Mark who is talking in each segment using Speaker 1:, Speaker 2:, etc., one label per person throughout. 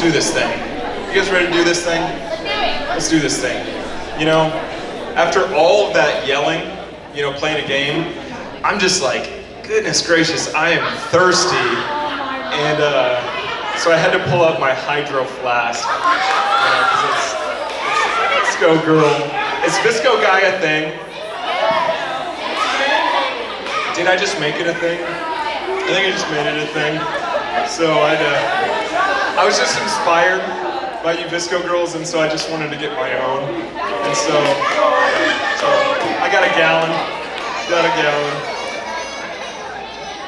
Speaker 1: do this thing. You guys ready to do this thing? Let's do this thing. You know, after all of that yelling, you know, playing a game, I'm just like, goodness gracious, I am thirsty. And so I had to pull up my hydro flask. It's Visco Girl. Is Visco Guy a thing? Did I just make it a thing? I think I just made it a thing. So I was just inspired by you Visco girls, and so I just wanted to get my own. And so I got a gallon.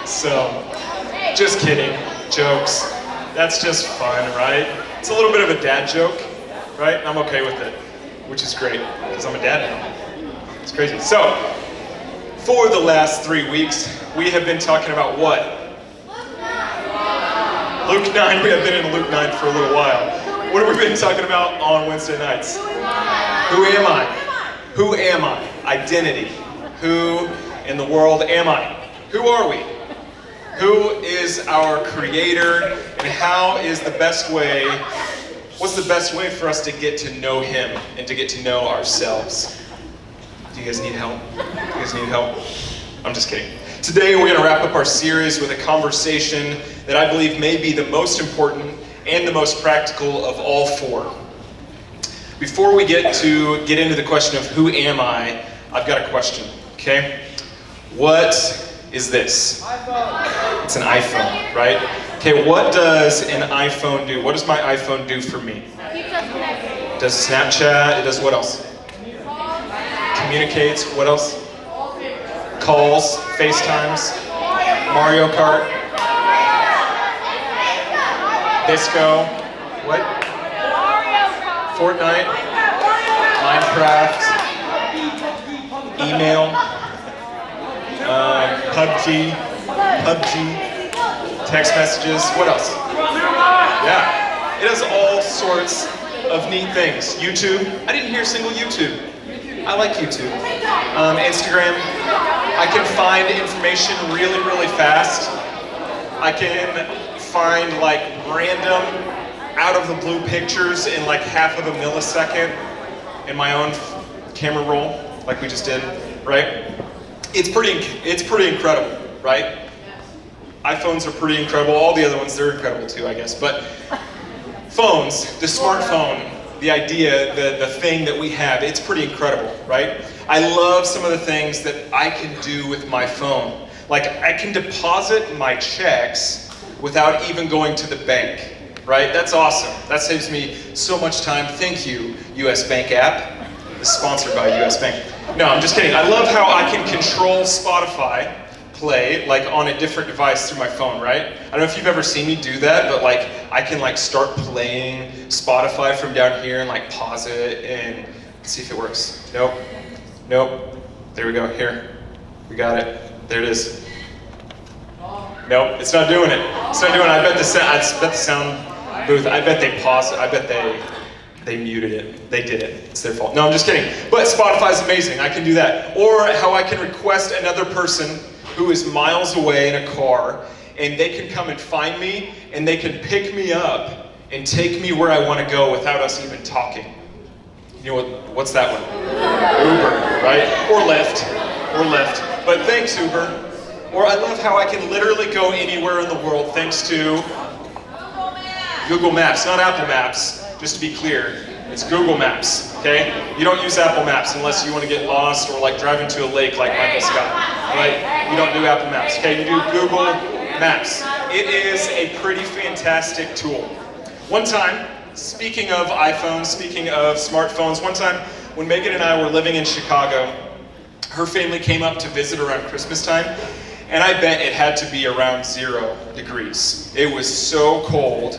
Speaker 1: So, just kidding. Jokes. That's just fun, right? It's a little bit of a dad joke, right? I'm okay with it, which is great, because I'm a dad now. It's crazy. So, for the last 3 weeks, we have been talking about what? Luke 9. We have been in Luke 9 for a little while. What have we been talking about on Wednesday nights? Who am I? Who am I? Identity. Who in the world am I? Who are we? Who is our creator? And how is the best way, what's the best way for us to get to know him and to get to know ourselves? Do you guys need help? I'm just kidding. Today we're going to wrap up our series with a conversation that I believe may be the most important and the most practical of all four. Before we get into the question of who am I, I've got a question, okay? What is this? iPhone. It's an iPhone, right? Okay, what does an iPhone do? What does my iPhone do for me? It does Snapchat, it does what else? Communicates, what else? Calls, FaceTimes, Mario Kart, Visco, what? Fortnite, Minecraft, email, PUBG, text messages, what else? Yeah, it does all sorts of neat things. YouTube, I didn't hear a single YouTube. I like YouTube. Instagram, I can find information really, really fast. I can find like random, out of the blue pictures in like half of a millisecond in my own camera roll, like we just did, right? It's pretty incredible, right? iPhones are pretty incredible. All the other ones, they're incredible too, I guess. But phones, the smartphone, the idea, the thing that we have, it's pretty incredible, right? I love some of the things that I can do with my phone. Like I can deposit my checks without even going to the bank, right? That's awesome. That saves me so much time. Thank you, US Bank app. It's sponsored by US Bank. No, I'm just kidding. I love how I can control Spotify play like on a different device through my phone, right? I don't know if you've ever seen me do that, but like I can like start playing Spotify from down here and like pause it and see if it works. Nope. There we go. Here. We got it. There it is. Nope, it's not doing it. I bet the sound booth, I bet they paused it. I bet they muted it. They did it. It's their fault. No, I'm just kidding. But Spotify's amazing. I can do that. Or how I can request another person who is miles away in a car, and they can come and find me, and they can pick me up and take me where I want to go without us even talking. You know what's that one? Uber, right? Or Lyft. But thanks, Uber. Or I love how I can literally go anywhere in the world thanks to Google Maps, not Apple Maps, just to be clear. It's Google Maps, okay? You don't use Apple Maps unless you want to get lost or like drive into a lake like Michael Scott, right? You don't do Apple Maps, okay? You do Google Maps. It is a pretty fantastic tool. One time, speaking of iPhones, speaking of smartphones, one time when Megan and I were living in Chicago, her family came up to visit around Christmas time, and I bet it had to be around 0 degrees. It was so cold.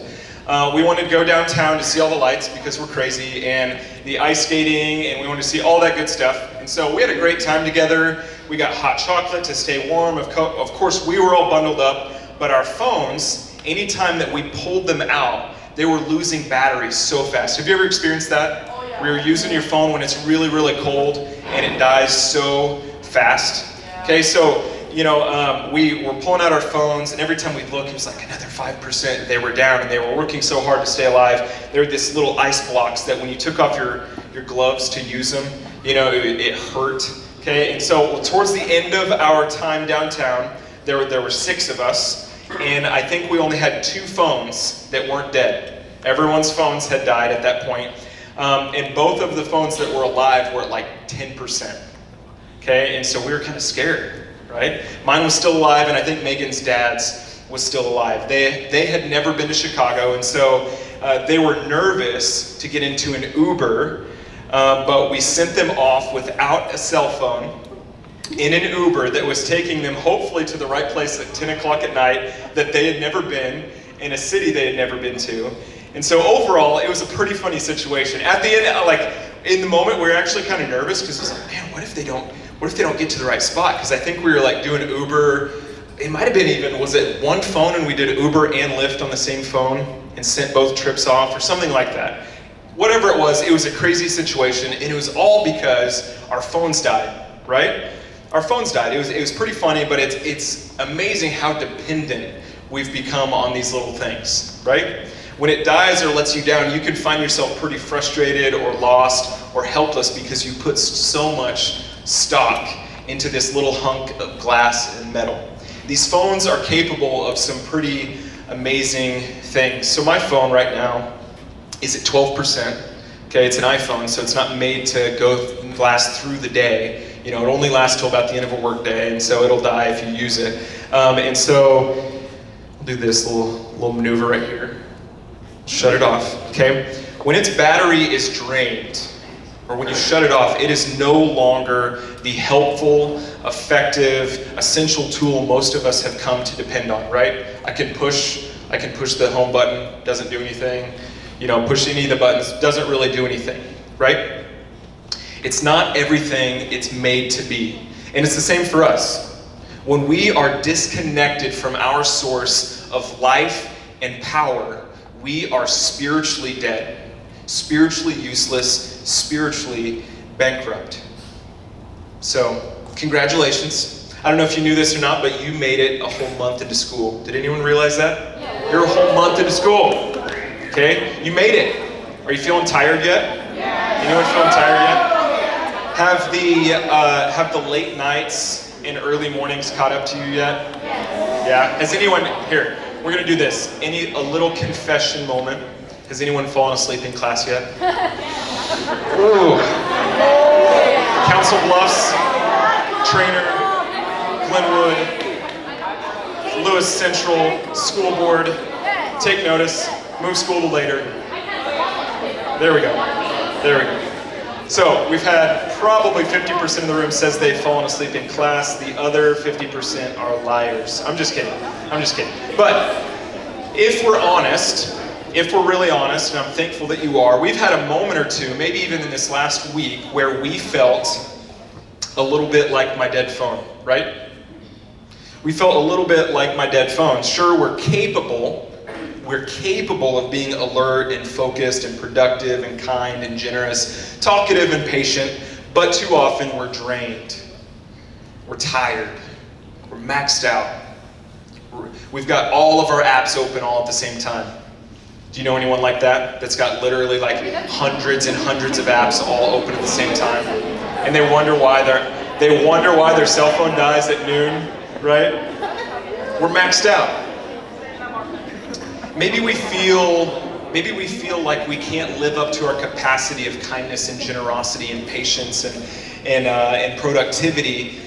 Speaker 1: We wanted to go downtown to see all the lights because we're crazy, and the ice skating, and we wanted to see all that good stuff. And so we had a great time together. We got hot chocolate to stay warm. Of course, we were all bundled up, but our phones, anytime that we pulled them out, they were losing batteries so fast. Have you ever experienced that? Oh, yeah. Where you're using your phone when it's really, really cold, and it dies so fast. Okay, so we were pulling out our phones, and every time we'd look, it was like another 5%. They were down, and they were working so hard to stay alive. They were this little ice blocks that when you took off your gloves to use them, it hurt. Okay, and so towards the end of our time downtown, there were 6 of us, and I think we only had 2 phones that weren't dead. Everyone's phones had died at that point, and both of the phones that were alive were at like 10%. Okay, and so we were kind of scared, right? Mine was still alive, and I think Megan's dad's was still alive. They had never been to Chicago, and so they were nervous to get into an Uber, but we sent them off without a cell phone in an Uber that was taking them hopefully to the right place at 10 o'clock at night that they had never been, in a city they had never been to. And so overall, it was a pretty funny situation. At the end, in the moment, we were actually kind of nervous because it was like, man, what if they don't get to the right spot? Because I think we were like doing Uber. It might have been even, was it one phone and we did Uber and Lyft on the same phone and sent both trips off or something like that. Whatever it was a crazy situation, and it was all because our phones died, right? Our phones died. It was pretty funny, but it's amazing how dependent we've become on these little things, right? When it dies or lets you down, you can find yourself pretty frustrated or lost or helpless because you put so much stock into this little hunk of glass and metal. These phones are capable of some pretty amazing things. So my phone right now is at 12%. Okay, it's an iPhone, so it's not made to last through the day. It only lasts till about the end of a work day, and so it'll die if you use it. And so I'll do this little maneuver right here. Shut it off, okay? When its battery is drained, or when you shut it off, it is no longer the helpful, effective, essential tool most of us have come to depend on, right? I can push the home button, doesn't do anything. Push any of the buttons, doesn't really do anything, right? It's not everything it's made to be. And it's the same for us. When we are disconnected from our source of life and power, we are spiritually dead, spiritually useless, spiritually bankrupt. So, congratulations. I don't know if you knew this or not, but you made it a whole month into school. Did anyone realize that? Yeah. You're a whole month into school. Okay? You made it. Are you feeling tired yet? Yeah. Anyone feeling tired yet? Have the late nights and early mornings caught up to you yet? Yeah. Has anyone, here, we're gonna do this. A little confession moment. Has anyone fallen asleep in class yet? Ooh. Council Bluffs, Trainer, Glenwood, Lewis Central, School Board, take notice, move school to later. There we go. So we've had probably 50% of the room says they've fallen asleep in class. The other 50% are liars. I'm just kidding. But if we're really honest, and I'm thankful that you are, we've had a moment or two, maybe even in this last week, where we felt a little bit like my dead phone, right? We felt a little bit like my dead phone. Sure, we're capable of being alert and focused and productive and kind and generous, talkative and patient, but too often we're drained. We're tired. We're maxed out. We've got all of our apps open all at the same time. Do you know anyone like that? That's got literally like hundreds and hundreds of apps all open at the same time, and they wonder why their cell phone dies at noon, right? We're maxed out. Maybe we feel like we can't live up to our capacity of kindness and generosity and patience and productivity.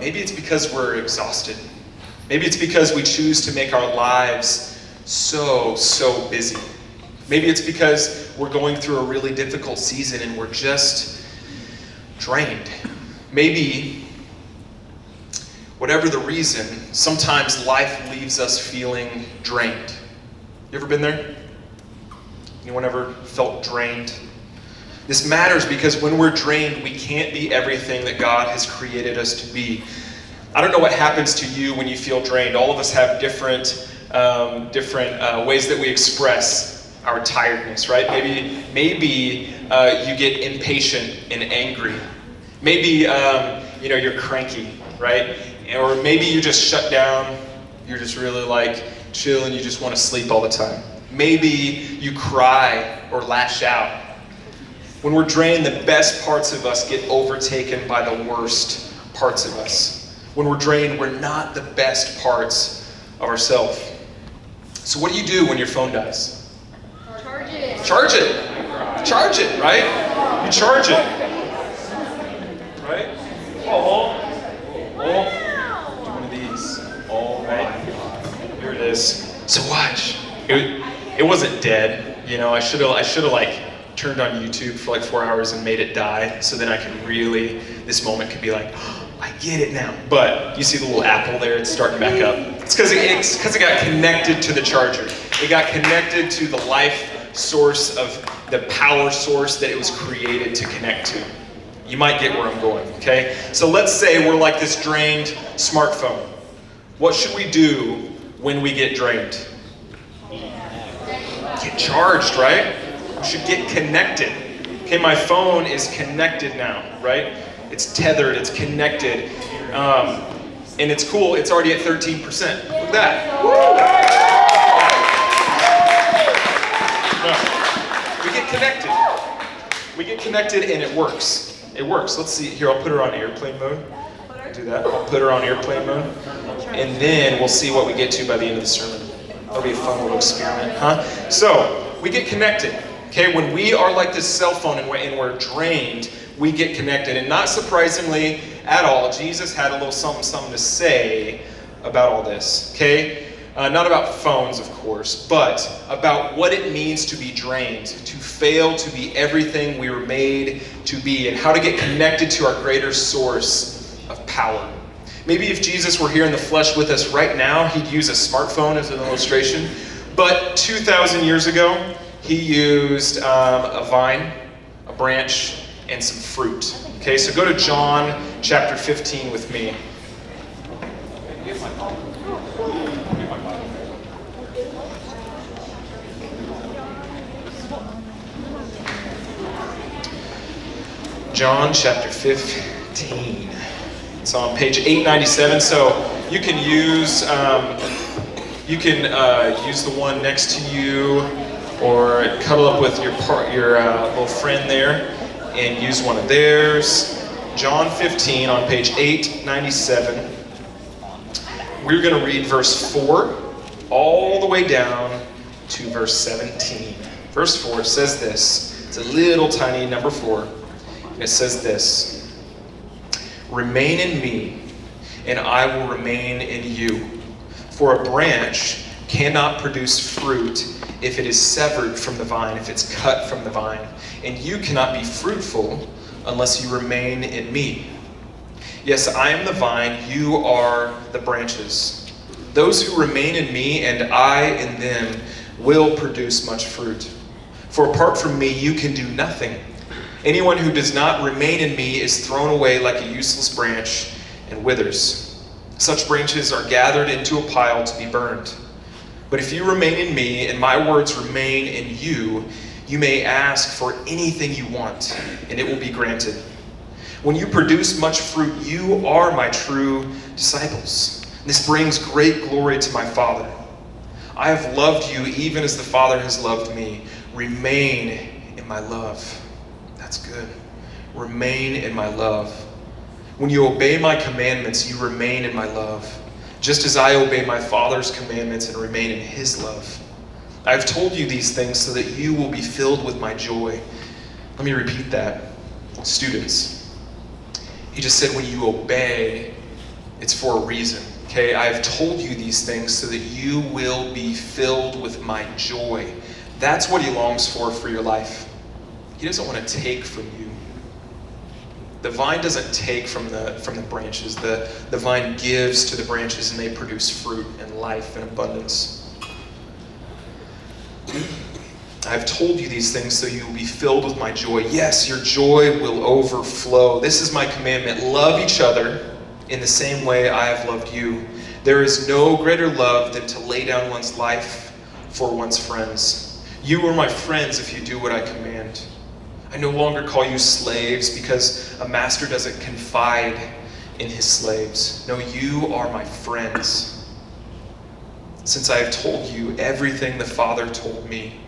Speaker 1: Maybe it's because we're exhausted. Maybe it's because we choose to make our lives so busy. Maybe it's because we're going through a really difficult season and we're just drained. Maybe, whatever the reason, sometimes life leaves us feeling drained. You ever been there? Anyone ever felt drained? This matters because when we're drained, we can't be everything that God has created us to be. I don't know what happens to you when you feel drained. All of us have different ways that we express our tiredness, right? Maybe you get impatient and angry. Maybe you're cranky, right? Or maybe you just shut down, you're just really like chill and you just want to sleep all the time. Maybe you cry or lash out. When we're drained, the best parts of us get overtaken by the worst parts of us. When we're drained, we're not the best parts of ourselves. So what do you do when your phone dies?
Speaker 2: Charge it.
Speaker 1: Charge it. Charge it, right? You charge it. Right? Oh. Do one of these. All right. Here it is. So watch. It wasn't dead. You know, I should have like turned on YouTube for like 4 hours and made it die, so then I can really, this moment could be like, oh, I get it now. But you see the little apple there, it's starting back up. It's because it got connected to the charger. It got connected to the life source of the power source that it was created to connect to. You might get where I'm going, okay? So let's say we're like this drained smartphone. What should we do when we get drained? Get charged, right? We should get connected. Okay, my phone is connected now, right? It's tethered, it's connected. And it's cool, it's already at 13%. Look at that. No. We get connected. We get connected and it works. It works. Let's see. Here, I'll put her on airplane mode. Do that. I'll put her on airplane mode. And then we'll see what we get to by the end of the sermon. That'll be a fun little experiment, huh? So, we get connected. Okay, when we are like this cell phone and we're drained, we get connected. And not surprisingly at all, Jesus had a little something to say about all this. Okay? Not about phones, of course, but about what it means to be drained, to fail to be everything we were made to be, and how to get connected to our greater source of power. Maybe if Jesus were here in the flesh with us right now, he'd use a smartphone as an illustration. But 2,000 years ago, he used a vine, a branch, and some fruit. Okay, so go to John chapter 15 with me. John chapter 15. It's on page 897. So you can use the one next to you, or cuddle up with your little friend there and use one of theirs. John 15 on page 897. We're going to read verse 4 all the way down to verse 17. Verse 4 says this. It's a little tiny number 4. And it says this: "Remain in me, and I will remain in you. For a branch cannot produce fruit if it is severed from the vine, if it's cut from the vine. And you cannot be fruitful unless you remain in me. Yes, I am the vine, you are the branches. Those who remain in me and I in them will produce much fruit. For apart from me, you can do nothing. Anyone who does not remain in me is thrown away like a useless branch and withers. Such branches are gathered into a pile to be burned. But if you remain in me and my words remain in you, you may ask for anything you want, and it will be granted. When you produce much fruit, you are my true disciples. This brings great glory to my Father. I have loved you even as the Father has loved me. Remain in my love." That's good. Remain in my love. When you obey my commandments, you remain in my love, just as I obey my Father's commandments and remain in his love. I have told you these things so that you will be filled with my joy. Let me repeat that. Students, he just said when you obey, it's for a reason. Okay, I have told you these things so that you will be filled with my joy. That's what he longs for your life. He doesn't want to take from you. The vine doesn't take from the branches. The vine gives to the branches and they produce fruit and life and abundance. I've told you these things so you will be filled with my joy. Yes, your joy will overflow. This is my commandment. Love each other in the same way I have loved you. There is no greater love than to lay down one's life for one's friends. You are my friends if you do what I command. I no longer call you slaves because a master doesn't confide in his slaves. No, you are my friends. Since I have told you everything the Father told me,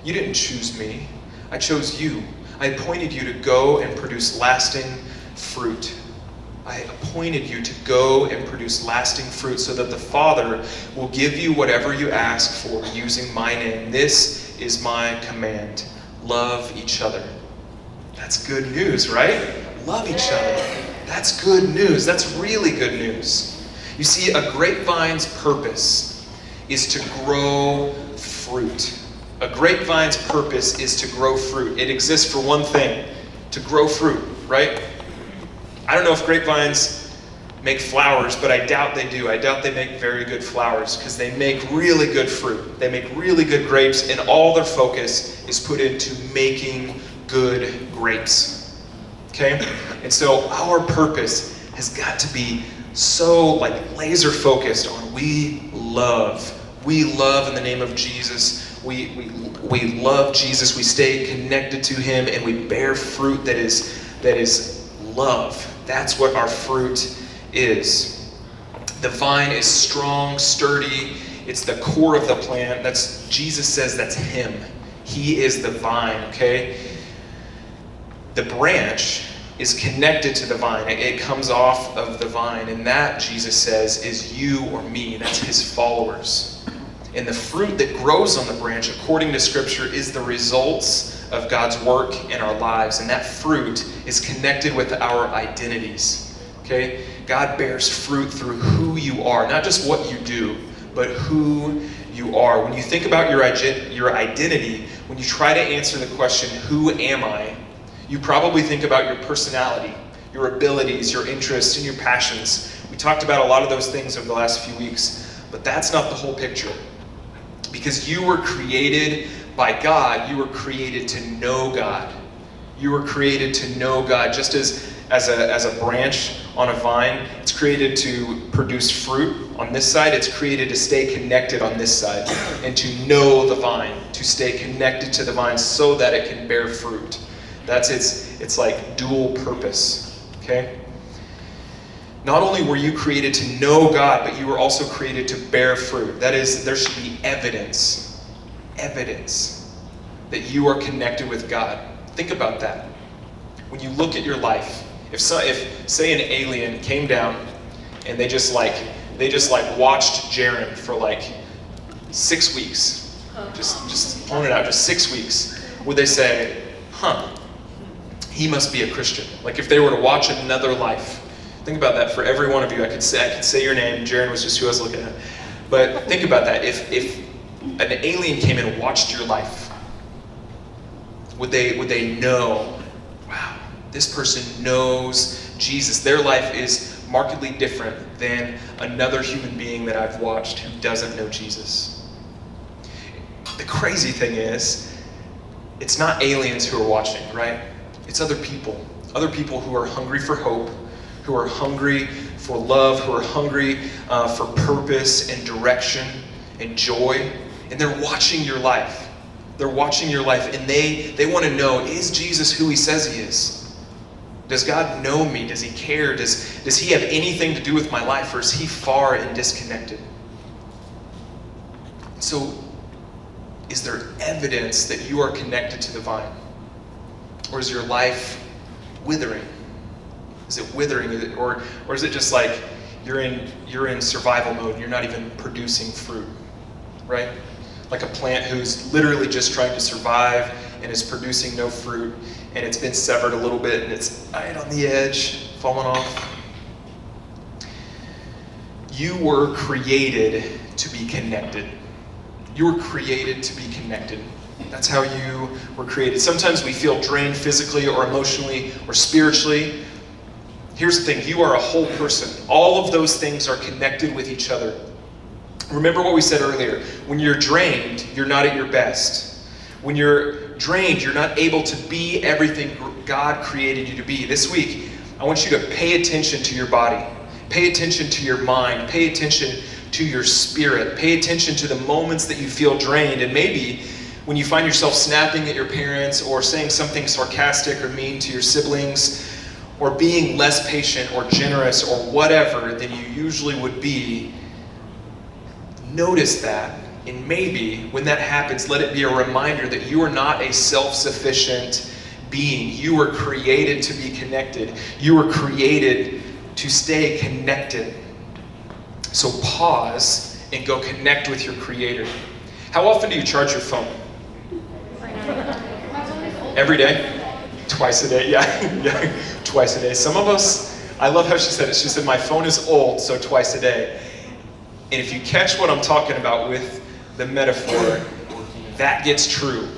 Speaker 1: you didn't choose me. I chose you. I appointed you to go and produce lasting fruit. I appointed you to go and produce lasting fruit so that the Father will give you whatever you ask for using my name. This is my command. Love each other. That's good news, right? Love each other. That's good news. That's really good news. You see, a grapevine's purpose is to grow fruit. A grapevine's purpose is to grow fruit. It exists for one thing, to grow fruit, right? I don't know if grapevines make flowers, but I doubt they do. I doubt they make very good flowers because they make really good fruit. They make really good grapes, and all their focus is put into making good grapes. Okay? And so our purpose has got to be so laser focused on we love. We love in the name of Jesus. We love Jesus. We stay connected to him, and we bear fruit that is love. That's what our fruit is. The vine is strong, sturdy. It's the core of the plant. That's Jesus says that's him. He is the vine, okay? The branch is connected to the vine. It comes off of the vine, and that, Jesus says, is you or me. That's his followers. And the fruit that grows on the branch, according to Scripture, is the results of God's work in our lives. And that fruit is connected with our identities. Okay? God bears fruit through who you are, not just what you do, but who you are. When you think about your identity, when you try to answer the question, who am I? You probably think about your personality, your abilities, your interests, and your passions. We talked about a lot of those things over the last few weeks, but that's not the whole picture. Because you were created by God, you were created to know God. You were created to know God. Just as a branch on a vine, it's created to produce fruit on this side. It's created to stay connected on this side and to know the vine, to stay connected to the vine so that it can bear fruit. That's it's like dual purpose, okay? Not only were you created to know God, but you were also created to bear fruit. That is, there should be evidence that you are connected with God. Think about that. When you look at your life, if say an alien came down and they just watched Jaron for 6 weeks, just pulling it out, just 6 weeks, would they say, he must be a Christian? Like if they were to watch another life. Think about that for every one of you. I could say your name. Jaron was just who I was looking at. But think about that. If an alien came in and watched your life, would they know, wow, this person knows Jesus. Their life is markedly different than another human being that I've watched who doesn't know Jesus. The crazy thing is, it's not aliens who are watching, right? It's other people who are hungry for hope, who are hungry for love, who are hungry for purpose and direction and joy. And they're watching your life. They're watching your life, and they want to know, is Jesus who he says he is? Does God know me? Does he care? Does he have anything to do with my life, or is he far and disconnected? So, is there evidence that you are connected to the vine? Or is your life withering? Is it withering, or is it just like you're in survival mode and you're not even producing fruit, right? Like a plant who's literally just trying to survive and is producing no fruit, and it's been severed a little bit and it's right on the edge, falling off. You were created to be connected. You were created to be connected. That's how you were created. Sometimes we feel drained physically or emotionally or spiritually. Here's the thing, you are a whole person. All of those things are connected with each other. Remember what we said earlier. When you're drained, you're not at your best. When you're drained, you're not able to be everything God created you to be. This week, I want you to pay attention to your body. Pay attention to your mind. Pay attention to your spirit. Pay attention to the moments that you feel drained. And maybe when you find yourself snapping at your parents or saying something sarcastic or mean to your siblings, or being less patient or generous or whatever than you usually would be, notice that. And maybe when that happens, let it be a reminder that you are not a self-sufficient being. You were created to be connected. You were created to stay connected. So pause and go connect with your Creator. How often do you charge your phone? Every day? Twice a day, yeah, twice a day. Some of us, I love how she said it. She said, my phone is old, so twice a day. And if you catch what I'm talking about with the metaphor, that gets true.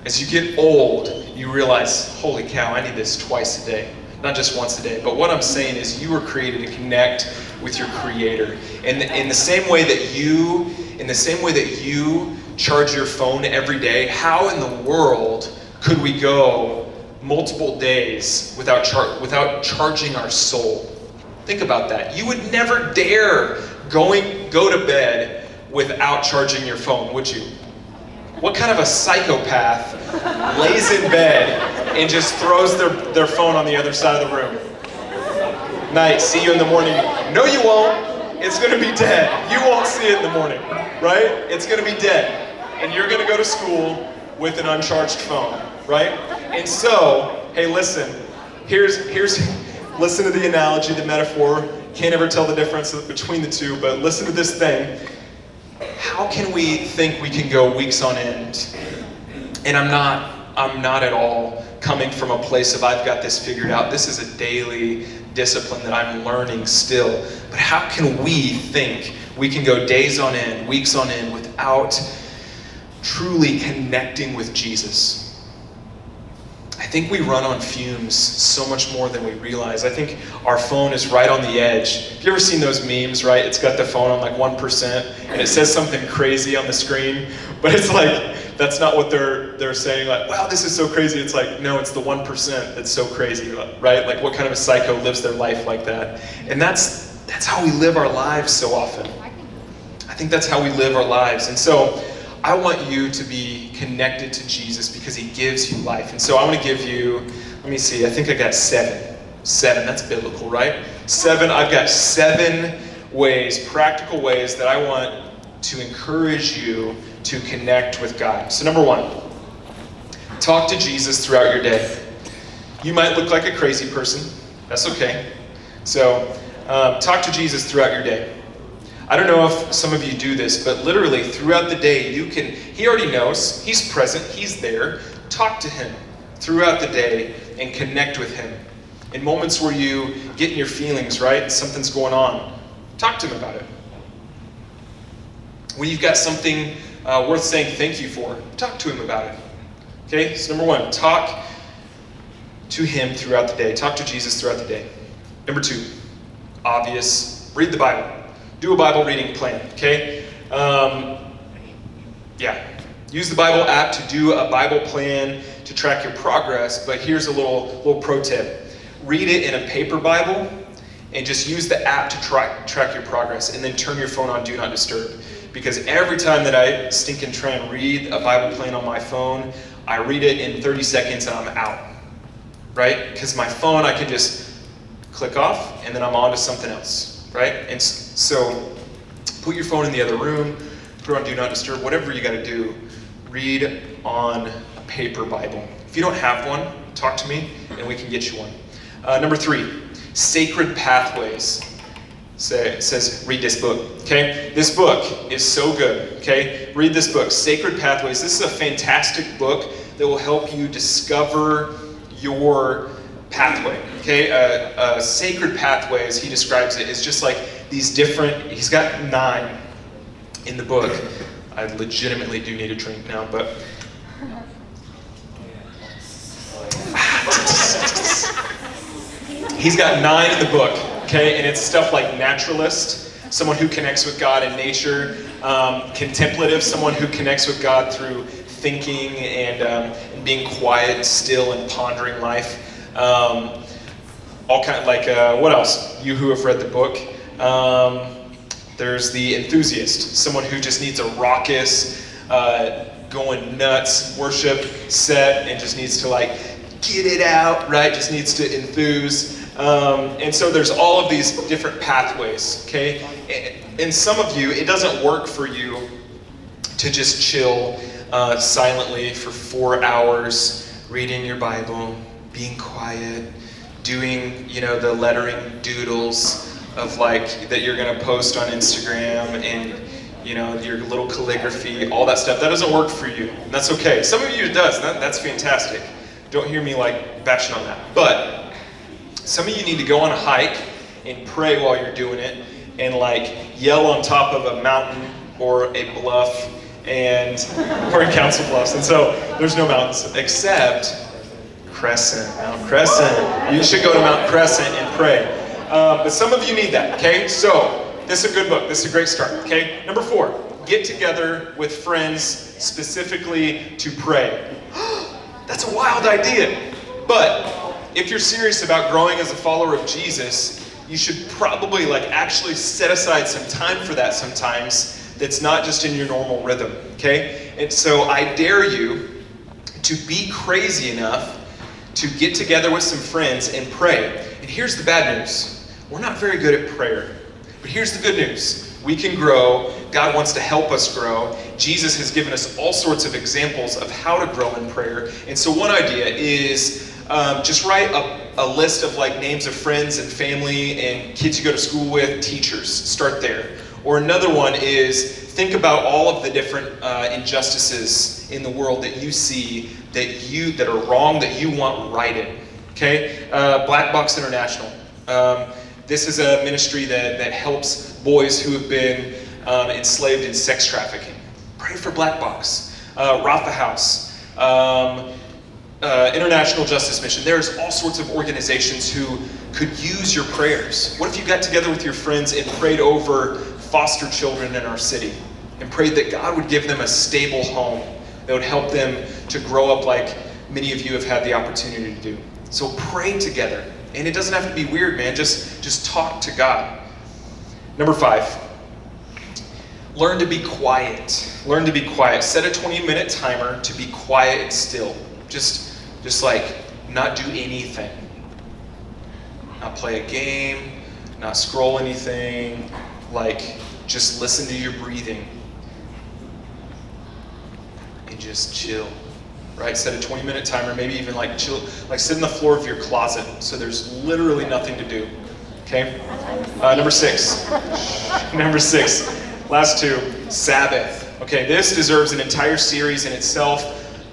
Speaker 1: As you get old, you realize, holy cow, I need this twice a day. Not just once a day. But what I'm saying is you were created to connect with your Creator. And in the same way that you charge your phone every day, how in the world could we go multiple days without charging our soul? Think about that. You would never dare go to bed without charging your phone, would you? What kind of a psychopath lays in bed and just throws their phone on the other side of the room? Night, see you in the morning. No, you won't. It's going to be dead. You won't see it in the morning, right? It's going to be dead. And you're going to go to school with an uncharged phone, right? And so, hey, listen. Listen to the analogy, the metaphor. Can't ever tell the difference between the two, but listen to this thing. How can we think we can go weeks on end? And I'm not at all coming from a place of I've got this figured out. This is a daily discipline that I'm learning still. But how can we think we can go days on end, weeks on end without truly connecting with Jesus? I think we run on fumes so much more than we realize. I think our phone is right on the edge. Have you ever seen those memes, right? It's got the phone on like 1% and it says something crazy on the screen, but it's like, that's not what they're saying. Like, wow, this is so crazy. It's like, no, it's the 1% that's so crazy, right? Like, what kind of a psycho lives their life like that? And that's how we live our lives so often. I think that's how we live our lives. And so I want you to be connected to Jesus because he gives you life. And so I want to give you, let me see, I think I got seven. That's biblical, right? I've got 7 ways, practical ways that I want to encourage you to connect with God. So number 1, talk to Jesus throughout your day. You might look like a crazy person. That's okay. So talk to Jesus throughout your day. I don't know if some of you do this, but literally throughout the day, he already knows, he's present, he's there. Talk to him throughout the day and connect with him. In moments where you get in your feelings, right? Something's going on. Talk to him about it. When you've got something worth saying thank you for, talk to him about it. Okay, so number 1, talk to him throughout the day. Talk to Jesus throughout the day. Number 2, obvious, read the Bible. Do a Bible reading plan, okay? Use the Bible app to do a Bible plan to track your progress, but here's a little pro tip. Read it in a paper Bible and just use the app to track your progress, and then turn your phone on Do Not Disturb. Because every time that I stinking try and read a Bible plan on my phone, I read it in 30 seconds and I'm out, right? Because my phone, I can just click off and then I'm on to something else, right? And so put your phone in the other room, put it on Do Not Disturb, whatever you got to do. Read on a paper Bible. If you don't have one, talk to me and we can get you one. Number 3, sacred pathways. It says, read this book, okay? This book is so good, okay? Read this book, Sacred Pathways. This is a fantastic book that will help you discover your pathway, okay? Sacred pathways, he describes it, is just like these different, he's got 9 in the book. I legitimately do need a drink now, but he's got 9 in the book, okay? And it's stuff like naturalist, someone who connects with God in nature, contemplative, someone who connects with God through thinking and being quiet, still, and pondering life. All kind of like, what else? You who have read the book. There's the enthusiast, someone who just needs a raucous, going nuts worship set and just needs to like get it out, right? Just needs to enthuse. And so there's all of these different pathways, okay? And some of you, it doesn't work for you to just chill silently for 4 hours, reading your Bible, being quiet, doing, the lettering doodles of like, that you're gonna post on Instagram and, your little calligraphy, all that stuff. That doesn't work for you. And that's okay. Some of you it does. That's fantastic. Don't hear me like bashing on that. But some of you need to go on a hike and pray while you're doing it and like yell on top of a mountain or a bluff and we're in Council Bluffs. And so there's no mountains except Mount Crescent. You should go to Mount Crescent and pray. But some of you need that, okay? So this is a good book. This is a great start, okay? Number 4, get together with friends specifically to pray. That's a wild idea. But if you're serious about growing as a follower of Jesus, you should probably actually set aside some time for that sometimes that's not just in your normal rhythm, okay? And so I dare you to be crazy enough to get together with some friends and pray. And here's the bad news. We're not very good at prayer. But here's the good news. We can grow. God wants to help us grow. Jesus has given us all sorts of examples of how to grow in prayer. And so one idea is just write a list of names of friends and family and kids you go to school with, teachers. Start there. Or another one is think about all of the different injustices in the world that you see that are wrong, that you want righted. Okay? Black Box International. This is a ministry that helps boys who have been enslaved in sex trafficking. Pray for Black Box. Rafa House. International Justice Mission. There's all sorts of organizations who could use your prayers. What if you got together with your friends and prayed over foster children in our city and prayed that God would give them a stable home that would help them to grow up like many of you have had the opportunity to do. So pray together. And it doesn't have to be weird, man. Just talk to God. Number 5, learn to be quiet. Learn to be quiet. Set a 20-minute timer to be quiet and still. Just not do anything. Not play a game, not scroll anything, just listen to your breathing. And just chill. Right? Set a 20-minute timer, maybe even chill, sit on the floor of your closet so there's literally nothing to do. Okay? Number 6. Number 6. Last 2. Sabbath. Okay, this deserves an entire series in itself,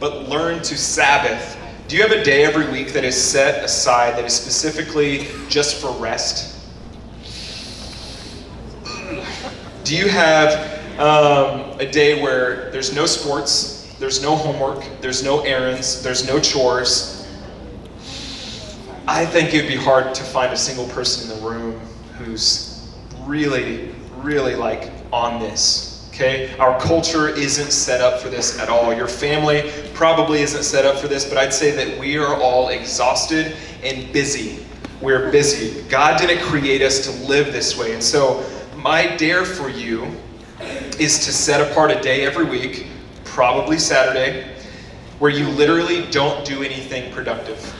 Speaker 1: but learn to Sabbath. Do you have a day every week that is set aside that is specifically just for rest? Do you have a day where there's no sports, there's no homework, there's no errands, there's no chores? I think it would be hard to find a single person in the room who's really on this. Okay? Our culture isn't set up for this at all. Your family probably isn't set up for this, but I'd say that we are all exhausted and busy. We're busy. God didn't create us to live this way. And so my dare for you is to set apart a day every week, probably Saturday, where you literally don't do anything productive.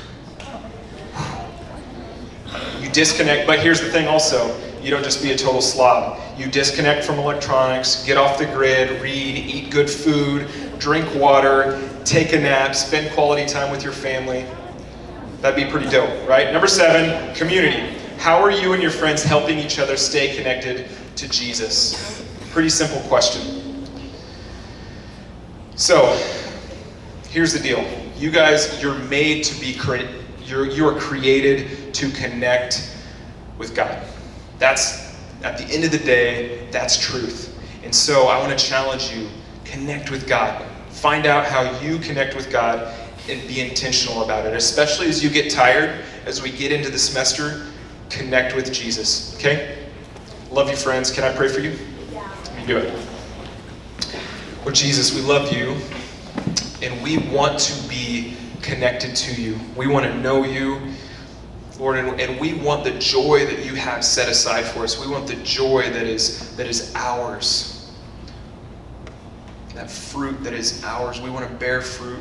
Speaker 1: You disconnect, but here's the thing also. You don't just be a total slob. You disconnect from electronics, get off the grid, read, eat good food, drink water, take a nap, spend quality time with your family. That'd be pretty dope, right? Number 7, community. How are you and your friends helping each other stay connected to Jesus? Pretty simple question. So, here's the deal. You guys, you're made to be you are created to connect with God. That's, at the end of the day, that's truth. And so I want to challenge you, connect with God. Find out how you connect with God and be intentional about it. Especially as you get tired, as we get into the semester, connect with Jesus, okay? Love you, friends. Can I pray for you? Yeah. Let me do it. Lord Jesus, we love you, and we want to be connected to you. We want to know you, Lord, and we want the joy that you have set aside for us. We want the joy that is ours. That fruit that is ours. We want to bear fruit